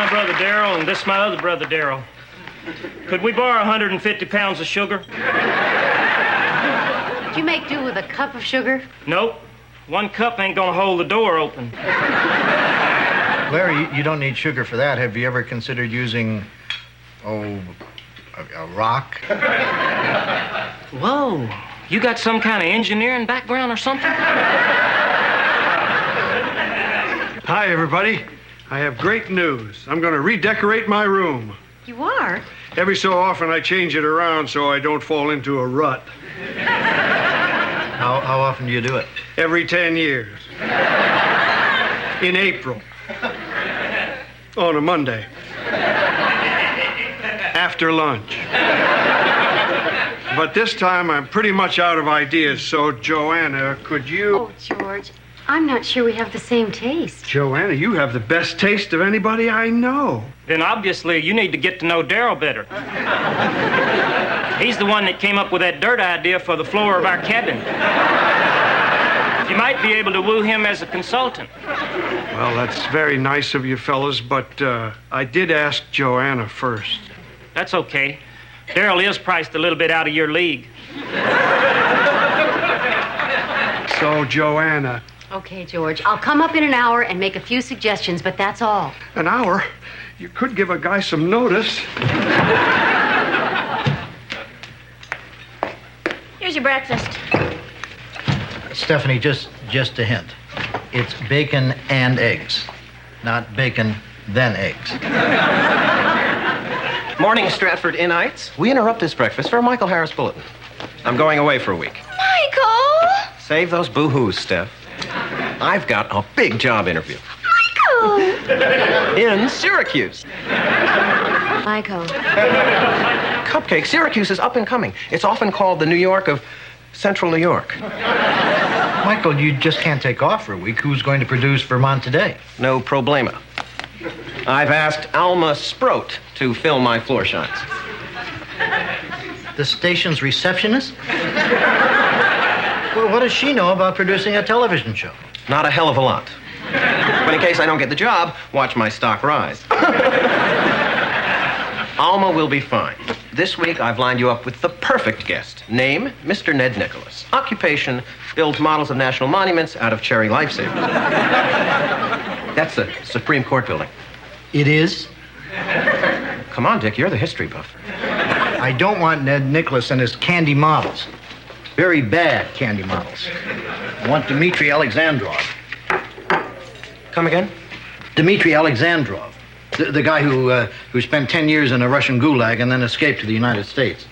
my brother Darryl, and this my other brother Darryl. Could we borrow 150 pounds of sugar? Did you make do with a cup of sugar? Nope. 1 cup ain't gonna hold the door open. Larry, you don't need sugar for that. Have you ever considered using, a rock? Whoa. You got some kind of engineering background or something? Hi, everybody. I have great news. I'm going to redecorate my room. You are? Every so often, I change it around so I don't fall into a rut. How often do you do it? Every 10 years. In April. On a Monday. After lunch. But this time, I'm pretty much out of ideas, so Joanna, could you... Oh, George, I'm not sure we have the same taste. Joanna, you have the best taste of anybody I know. Then obviously you need to get to know Darryl better. He's the one that came up with that dirt idea for the floor of our cabin. You might be able to woo him as a consultant. Well, that's very nice of you fellas, but I did ask Joanna first. That's okay. Darryl is priced a little bit out of your league. So, Joanna... Okay, George, I'll come up in an hour and make a few suggestions, but that's all. An hour? You could give a guy some notice. Here's your breakfast. Stephanie, just a hint. It's bacon and eggs, not bacon, then eggs. Morning, Stratford Innites. We interrupt this breakfast for a Michael Harris bulletin. I'm going away for a week. Michael! Save those boo-hoos, Steph. I've got a big job interview. Michael! In Syracuse. Michael. Cupcake. Syracuse is up and coming. It's often called the New York of Central New York. Michael, you just can't take off for a week. Who's going to produce Vermont Today? No problema. I've asked Alma Sproat to fill my floor shines. The station's receptionist? Well, what does she know about producing a television show? Not a hell of a lot. But in case I don't get the job, watch my stock rise. Alma will be fine. This week, I've lined you up with the perfect guest. Name, Mr. Ned Nicholas. Occupation, builds models of national monuments out of cherry lifesavers. That's the Supreme Court building. It is? Come on, Dick, you're the history buff. I don't want Ned Nicholas and his candy models. Very bad candy models. I want Dmitri Alexandrov. Come again? Dmitri Alexandrov. The guy who spent 10 years in a Russian gulag and then escaped to the United States.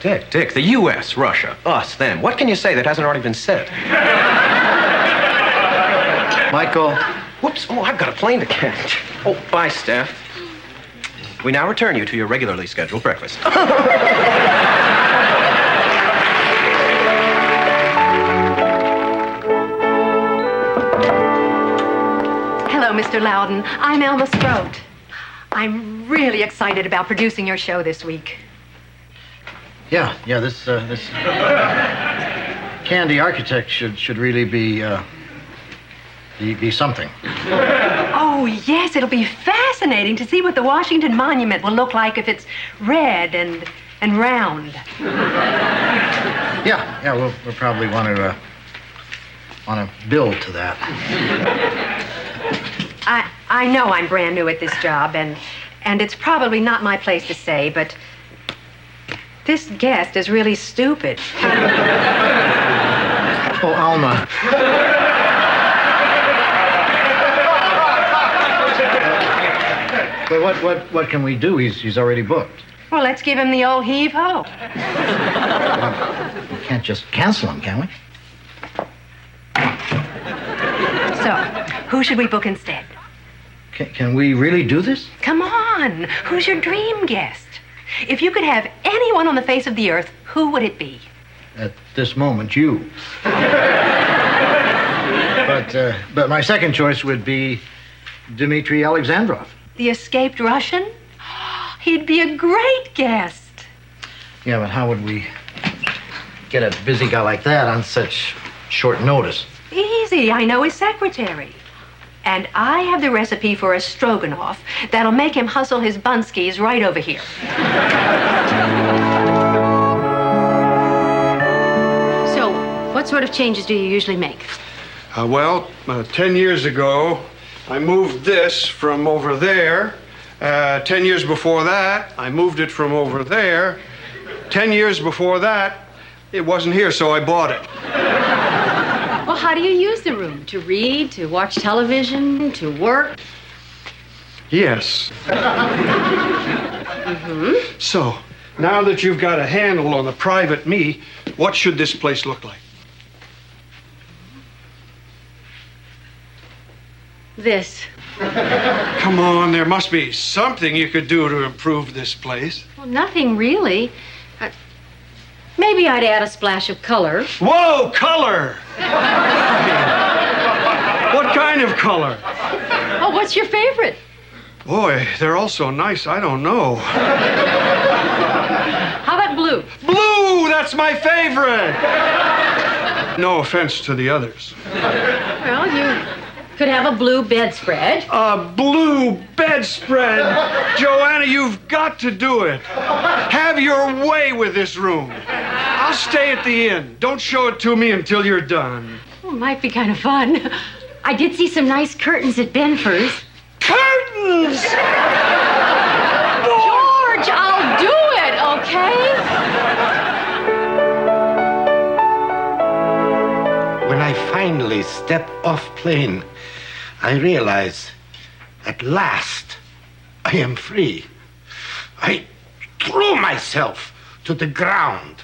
Dick, the U.S., Russia, us, them. What can you say that hasn't already been said? Michael. Whoops. Oh, I've got a plane to catch. Oh, bye, Steph. We now return you to your regularly scheduled breakfast. Hello, Mr. Loudon. I'm Alma Sproat. I'm really excited about producing your show this week. Yeah, this candy architect should really be something. Oh, yes, it'll be fascinating to see what the Washington Monument will look like if it's red and round. Yeah, we'll probably want to build to that. I know I'm brand new at this job, and it's probably not my place to say, but this guest is really stupid. Oh, Alma. Well, what can we do? He's already booked. Well, let's give him the old heave-ho. We can't just cancel him, can we? So, who should we book instead? Can we really do this? Come on. Who's your dream guest? If you could have anyone on the face of the earth, who would it be? At this moment, you. But my second choice would be Dmitri Alexandrov. The escaped Russian? He'd be a great guest. Yeah, but how would we get a busy guy like that on such short notice? Easy. I know his secretary. And I have the recipe for a stroganoff that'll make him hustle his bunskies right over here. So, what sort of changes do you usually make? 10 years ago, I moved this from over there. 10 years before that, I moved it from over there. 10 years before that, it wasn't here, so I bought it. Well, how do you use the room? To read, to watch television, to work? Yes. So, now that you've got a handle on the private me, what should this place look like? This. Come on, there must be something you could do to improve this place. Well, nothing really. Maybe I'd add a splash of color. Whoa, color! What kind of color? Oh, what's your favorite? Boy, they're all so nice, I don't know. How about blue? Blue, that's my favorite! No offense to the others. Well, you could have a blue bedspread. A blue bedspread? Joanna, you've got to do it. Have your way with this room. I'll stay at the inn. Don't show it to me until you're done. Oh, might be kind of fun. I did see some nice curtains at Benford's. Curtains! George, I'll do it, okay? When I finally step off plane, I realize at last I am free. I threw myself to the ground.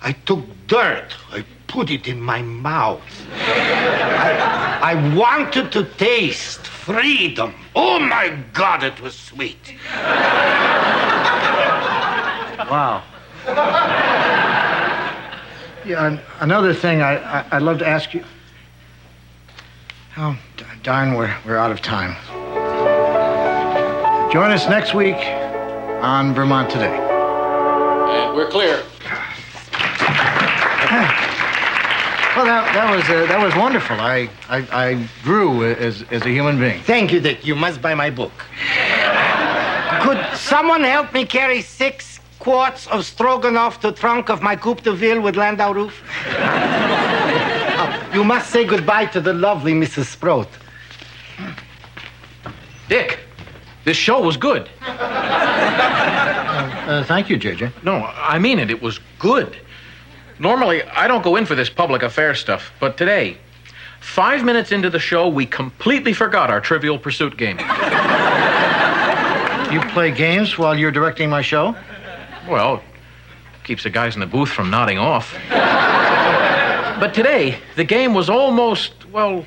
I took dirt. I put it in my mouth. I wanted to taste freedom. Oh, my God, it was sweet. Wow. Yeah, another thing I'd love to ask you. Oh, darn, we're out of time. Join us next week on Vermont Today. And we're clear. Well, that was wonderful. I grew as a human being. Thank you, Dick. You must buy my book. Could someone help me carry 6 quarts of stroganoff to trunk of my Coupe de Ville with landau roof? You must say goodbye to the lovely Mrs. Sprout. Dick, this show was good. Thank you, JJ. No, I mean it. It was good. Normally, I don't go in for this public affairs stuff, but today, 5 minutes into the show, we completely forgot our Trivial Pursuit game. You play games while you're directing my show? Well, keeps the guys in the booth from nodding off. But today, the game was almost, well,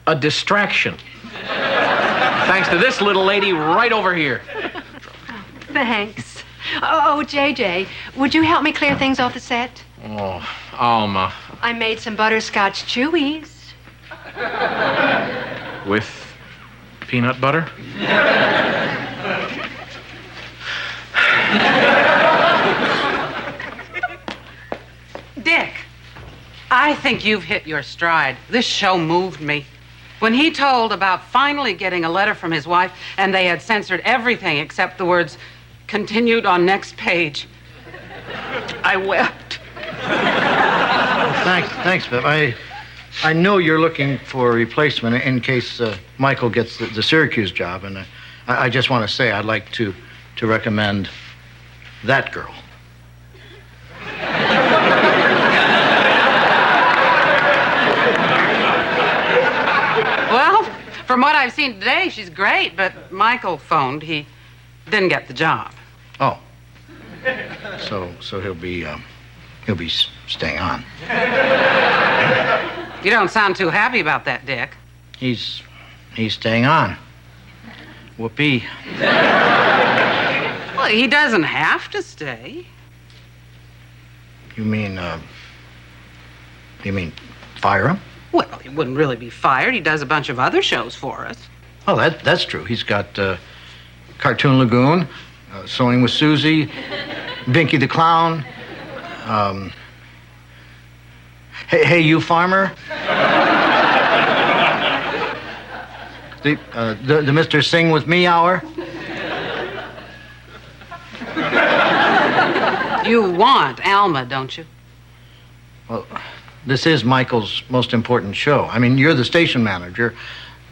a distraction. Thanks to this little lady right over here. Thanks. Oh, JJ, would you help me clear things off the set? Oh, Alma. I made some butterscotch chewies. With peanut butter? Dick, I think you've hit your stride. This show moved me. When he told about finally getting a letter from his wife and they had censored everything except the words, continued on next page, I wept. Thanks, Viv. I know you're looking for a replacement in case Michael gets the Syracuse job, and I just want to say I'd like to recommend that girl. Well, from what I've seen today, she's great, but Michael phoned. He didn't get the job. Oh. So he'll be staying on. You don't sound too happy about that, Dick. He's staying on. Whoopee. Well, he doesn't have to stay. You mean fire him? Well, he wouldn't really be fired. He does a bunch of other shows for us. Oh, that's true. He's got Cartoon Lagoon, Sewing with Susie, Binky the Clown, Hey You Farmer. The Mr. Sing with Me hour? You want Alma, don't you? Well, this is Michael's most important show. I mean, you're the station manager.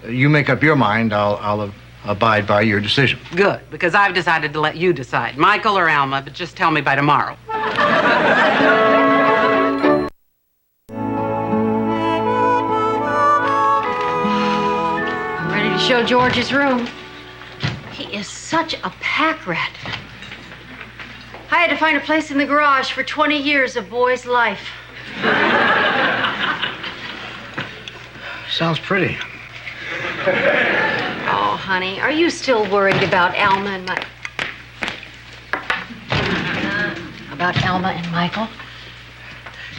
You make up your mind, I'll abide by your decision. Good, because I've decided to let you decide. Michael or Alma, but just tell me by tomorrow. I'm ready to show George his room. He is such a pack rat. I had to find a place in the garage for 20 years of boy's life. Sounds pretty. Oh, honey, are you still worried about Alma and Michael?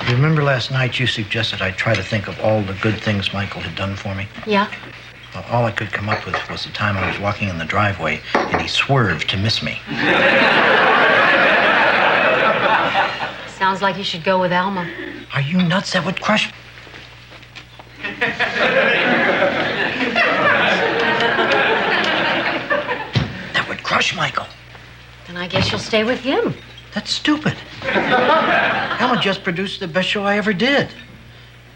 You remember last night you suggested I try to think of all the good things Michael had done for me? Yeah? Well, all I could come up with was the time I was walking in the driveway and he swerved to miss me. Sounds like you should go with Alma. Are you nuts? That would crush me. That would crush Michael. Then I guess you'll stay with him. That's stupid. Alma just produced the best show I ever did.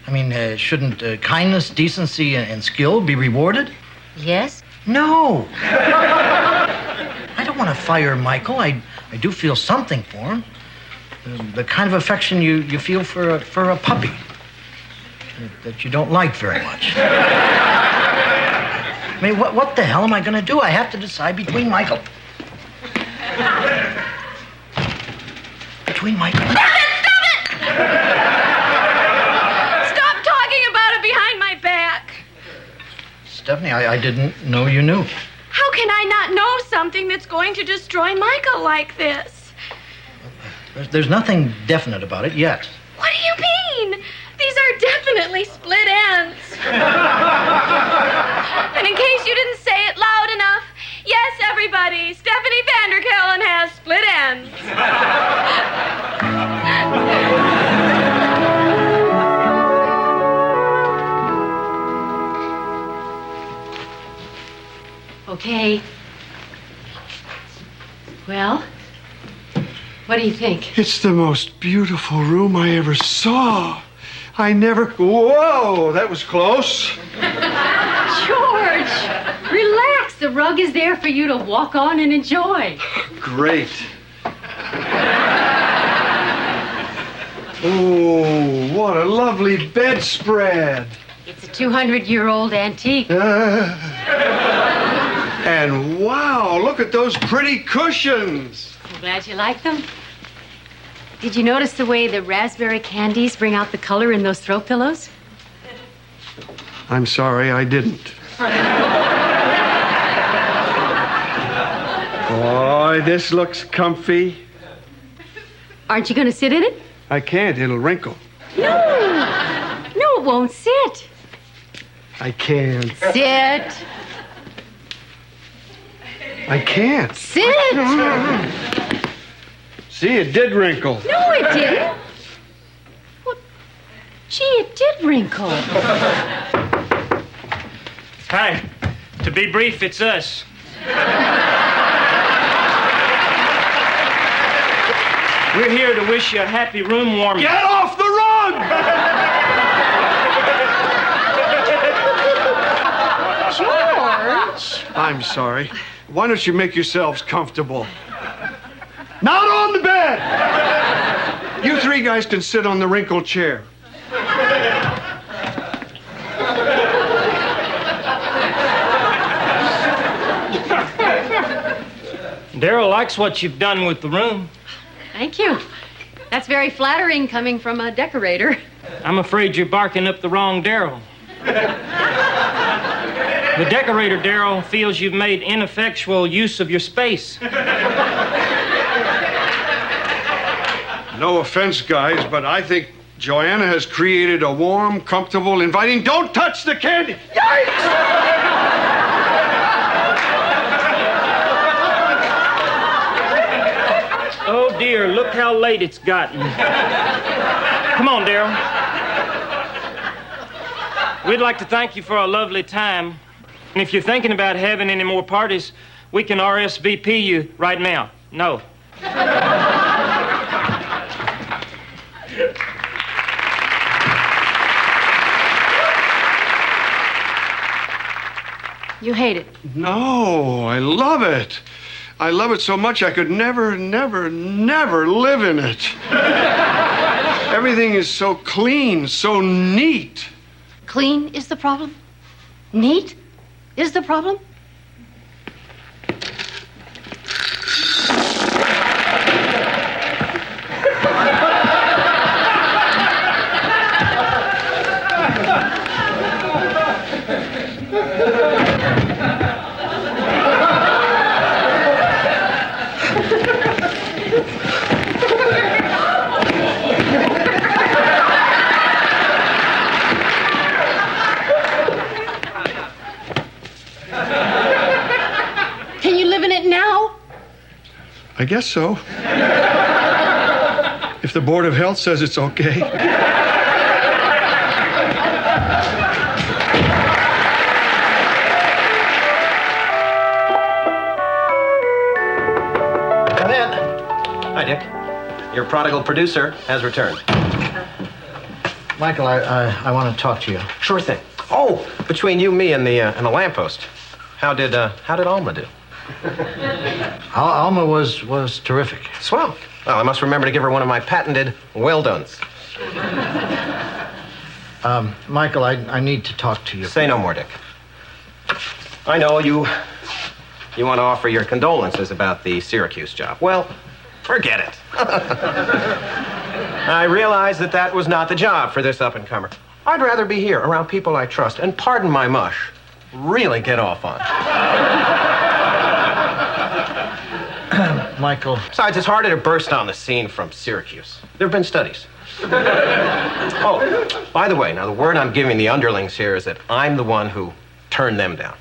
I mean, shouldn't kindness, decency, and skill be rewarded? Yes? No. I don't want to fire Michael. I do feel something for him. The kind of affection you feel for a puppy that you don't like very much. I mean, what the hell am I going to do? I have to decide between Michael. Between Michael and... Stop it! Stop talking about it behind my back. Stephanie, I didn't know you knew. How can I not know something that's going to destroy Michael like this? There's nothing definite about it yet. What do you mean? These are definitely split ends. And in case you didn't say it loud enough, yes, everybody, Stephanie Vanderkellen has split ends. Okay. Well, what do you think? It's the most beautiful room I ever saw. Whoa, that was close. George, relax. The rug is there for you to walk on and enjoy. Great. Oh, what a lovely bedspread. It's a 200-year-old antique. And wow, look at those pretty cushions. I'm glad you like them. Did you notice the way the raspberry candies bring out the color in those throw pillows? I'm sorry, I didn't. Boy, this looks comfy. Aren't you going to sit in it? I can't, it'll wrinkle. No, it won't sit. I can't. Sit. I can't. Sit. See, it did wrinkle. No, it didn't. Well, gee, it did wrinkle. Hi. To be brief, it's us. We're here to wish you a happy room warming. Get off the rug! George. I'm sorry. Why don't you make yourselves comfortable? Not on the bed! You three guys can sit on the wrinkled chair. Daryl likes what you've done with the room. Thank you. That's very flattering coming from a decorator. I'm afraid you're barking up the wrong Daryl. The decorator, Daryl, feels you've made ineffectual use of your space. No offense, guys, but I think Joanna has created a warm, comfortable, inviting... Don't touch the candy! Yikes! Oh, dear, look how late it's gotten. Come on, Daryl. We'd like to thank you for a lovely time, And if you're thinking about having any more parties, we can RSVP you right now. No. You hate it. No, I love it. I love it so much I could never, never, never live in it. Everything is so clean, so neat. Clean is the problem? Neat is the problem? I guess so. If the Board of Health says it's okay. Come in. Hi, Dick. Your prodigal producer has returned. Michael, I want to talk to you. Sure thing. Oh, between you, me, and the lamppost. How did Alma do? Alma was terrific. Swell. Well, I must remember to give her one of my patented well-dones. Michael, I need to talk to you. Say no more, Dick. I know you want to offer your condolences about the Syracuse job. Well, forget it. I realize that was not the job for this up-and-comer. I'd rather be here around people I trust and, pardon my mush, really get off on. Michael. Besides, it's harder to burst on the scene from Syracuse. There have been studies. Oh, by the way, now the word I'm giving the underlings here is that I'm the one who turned them down.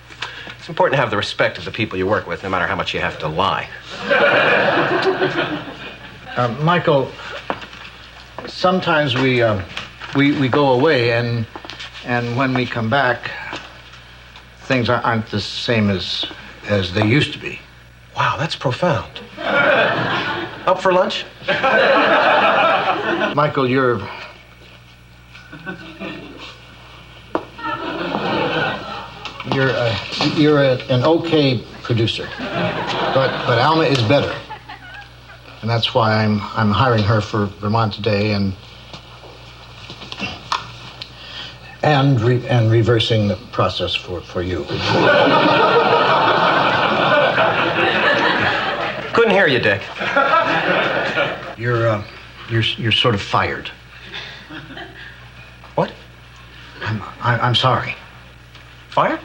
It's important to have the respect of the people you work with, no matter how much you have to lie. Michael, sometimes we go away, and when we come back, things aren't the same as they used to be. Wow, that's profound. Up for lunch? Michael, you're an okay producer, but Alma is better, and that's why I'm hiring her for Vermont Today and reversing the process for you. Couldn't hear you, Dick. You're sort of fired. What? I'm sorry. Fired?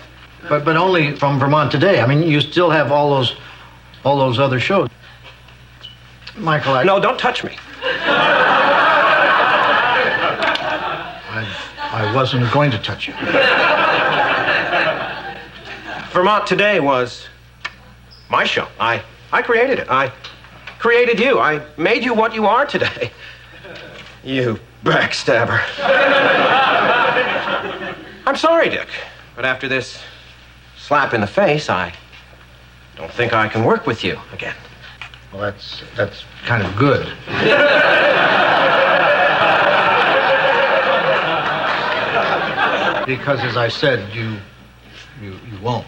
But only from Vermont Today. I mean, you still have all those other shows. Michael, No, don't touch me. I wasn't going to touch you. Vermont Today was my show. I created it. I created you. I made you what you are today. You backstabber. I'm sorry, Dick, but after this slap in the face, I don't think I can work with you again. Well, that's kind of good. Because, as I said, you won't.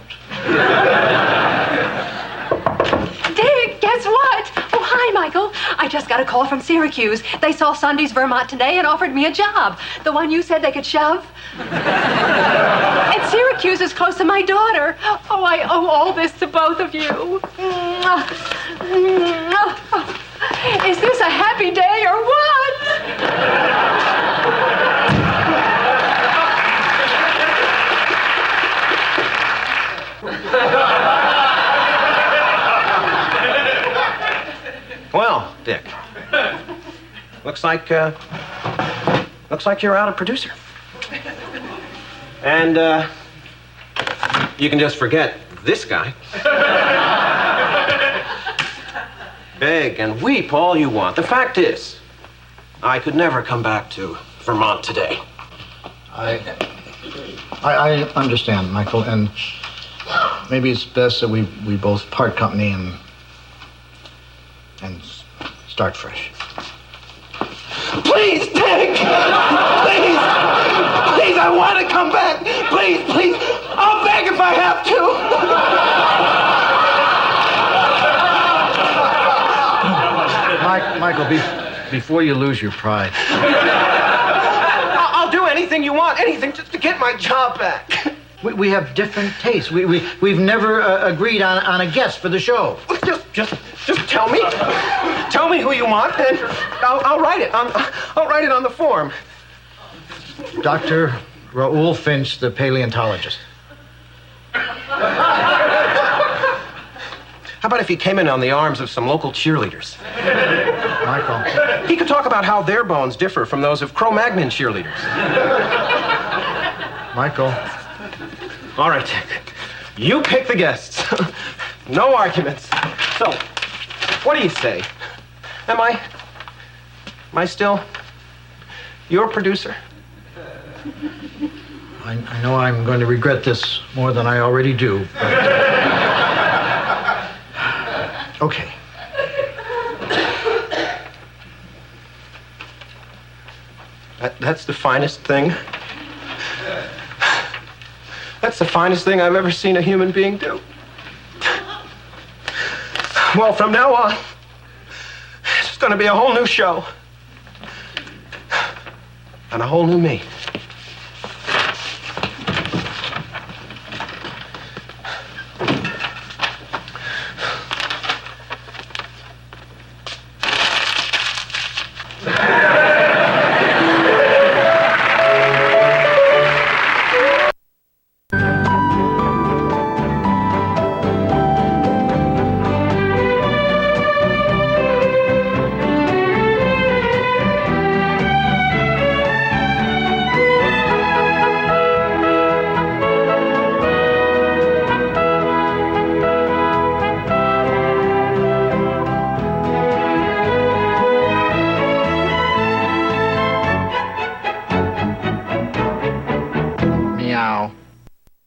Dick, guess what? Oh, hi, Michael. I just got a call from Syracuse. They saw Sunday's Vermont Today and offered me a job. The one you said they could shove. And Syracuse is close to my daughter. Oh, I owe all this to both of you. Is this a happy day or what? Well, Dick, looks like you're out a producer. And you can just forget this guy. Beg and weep all you want. The fact is, I could never come back to Vermont Today. I understand, Michael, and maybe it's best that we both part company and start fresh. Please, Dick! Please! Please, I want to come back! Please, please! I'll beg if I have to! Michael, before you lose your pride. I'll do anything you want, anything just to get my job back. We have different tastes. We've never agreed on a guest for the show. Just tell me. Tell me who you want, and I'll write it. I'll write it on the form. Dr. Raoul Finch, the paleontologist. How about if he came in on the arms of some local cheerleaders? Michael. He could talk about how their bones differ from those of Cro-Magnon cheerleaders. Michael. All right. You pick the guests. No arguments. So, what do you say? Am I still your producer? I know I'm going to regret this more than I already do, but... Okay. That's the finest thing. That's the finest thing I've ever seen a human being do. Well, from now on, it's going to be a whole new show. And a whole new me.